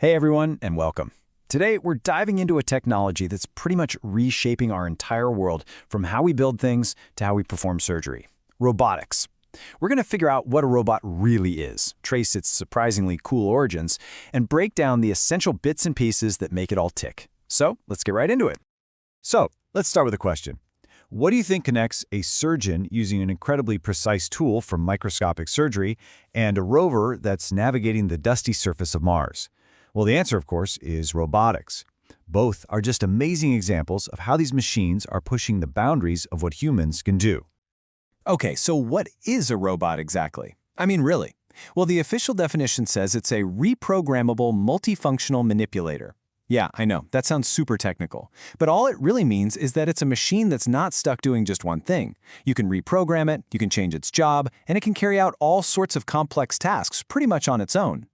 Hey everyone, and welcome. Today, we're diving into a technology that's pretty much reshaping our entire world from how we build things to how we perform surgery. Robotics. We're going to figure out what a robot really is, trace its surprisingly cool origins, and break down the essential bits and pieces that make it all tick. So, let's get right into it. So, let's start with a question. What do you think connects a surgeon using an incredibly precise tool for microscopic surgery and a rover that's navigating the dusty surface of Mars? Well, the answer, of course, is robotics. Both are just amazing examples of how these machines are pushing the boundaries of what humans can do. Okay, so what is a robot exactly? I mean, really? Well, the official definition says it's a reprogrammable multifunctional manipulator. Yeah, I know, that sounds super technical. But all it really means is that it's a machine that's not stuck doing just one thing. You can reprogram it, you can change its job, and it can carry out all sorts of complex tasks pretty much on its own.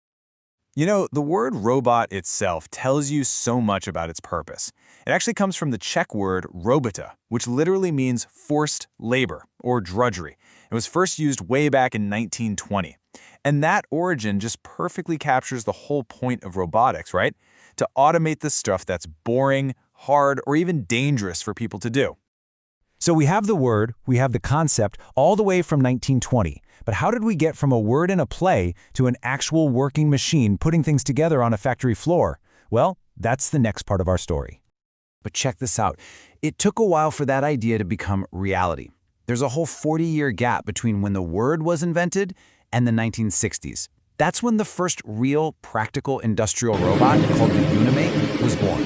You know, the word robot itself tells you so much about its purpose. It actually comes from the Czech word robota, which literally means forced labor or drudgery. It was first used way back in 1920. And that origin just perfectly captures the whole point of robotics, right? To automate the stuff that's boring, hard, or even dangerous for people to do. So we have the word, we have the concept, all the way from 1920. But how did we get from a word in a play to an actual working machine putting things together on a factory floor? Well, that's the next part of our story. But check this out. It took a while for that idea to become reality. There's a whole 40-year gap between when the word was invented and the 1960s. That's when the first real, practical industrial robot, called the Unimate, was born.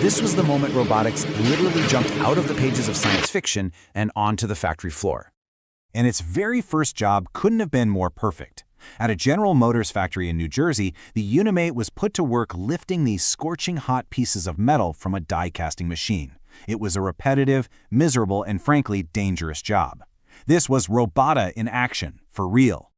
This was the moment robotics literally jumped out of the pages of science fiction and onto the factory floor. And its very first job couldn't have been more perfect. At a General Motors factory in New Jersey, the Unimate was put to work lifting these scorching hot pieces of metal from a die-casting machine. It was a repetitive, miserable, and frankly dangerous job. This was Robota in action, for real.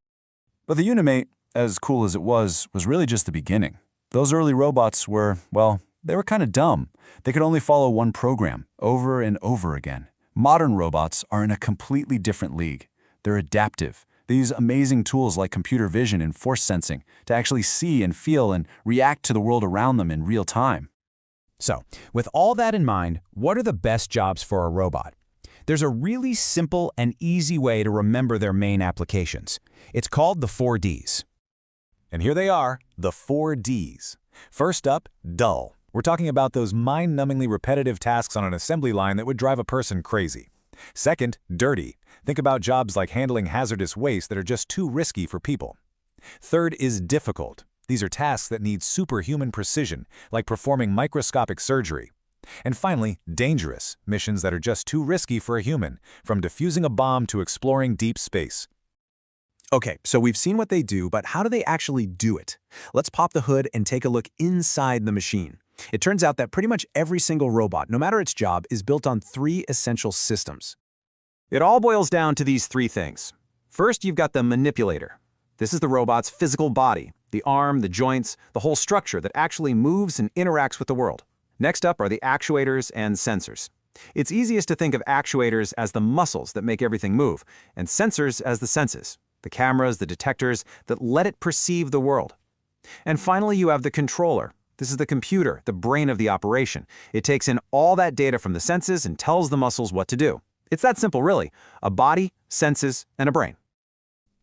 But the Unimate, as cool as it was really just the beginning. Those early robots were, well, they were kind of dumb. They could only follow one program, over and over again. Modern robots are in a completely different league. They're adaptive. They use amazing tools like computer vision and force sensing to actually see and feel and react to the world around them in real time. So, with all that in mind, what are the best jobs for a robot? There's a really simple and easy way to remember their main applications. It's called the 4 Ds. And here they are, the 4 Ds. First up, dull. We're talking about those mind-numbingly repetitive tasks on an assembly line that would drive a person crazy. Second, dirty. Think about jobs like handling hazardous waste that are just too risky for people. Third is difficult. These are tasks that need superhuman precision, like performing microscopic surgery. And finally, dangerous. Missions that are just too risky for a human, from defusing a bomb to exploring deep space. Okay, so we've seen what they do, but how do they actually do it? Let's pop the hood and take a look inside the machine. It turns out that pretty much every single robot, no matter its job, is built on 3 essential systems. It all boils down to these 3 things. First, you've got the manipulator. This is the robot's physical body, the arm, the joints, the whole structure that actually moves and interacts with the world. Next up are the actuators and sensors. It's easiest to think of actuators as the muscles that make everything move, and sensors as the senses, the cameras, the detectors that let it perceive the world. And finally, you have the controller. This is the computer, the brain of the operation. It takes in all that data from the senses and tells the muscles what to do. It's that simple, really. A body, senses, and a brain.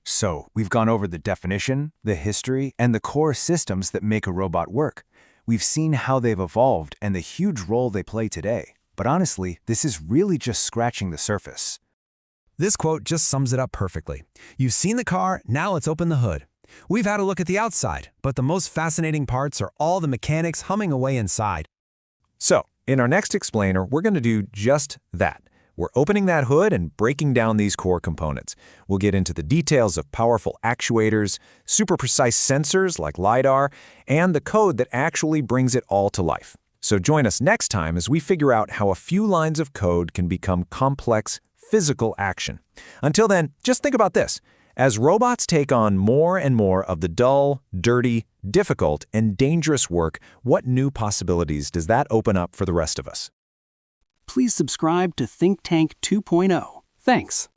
So, we've gone over the definition, the history, and the core systems that make a robot work. We've seen how they've evolved and the huge role they play today. But honestly, this is really just scratching the surface. This quote just sums it up perfectly. You've seen the car, now let's open the hood. We've had a look at the outside, but the most fascinating parts are all the mechanics humming away inside. So, in our next explainer, we're going to do just that. We're opening that hood and breaking down these core components. We'll get into the details of powerful actuators, super precise sensors like LiDAR, and the code that actually brings it all to life. So join us next time as we figure out how a few lines of code can become complex physical action. Until then, just think about this. As robots take on more and more of the dull, dirty, difficult, and dangerous work, what new possibilities does that open up for the rest of us? Please subscribe to Think Tank 2.0. Thanks.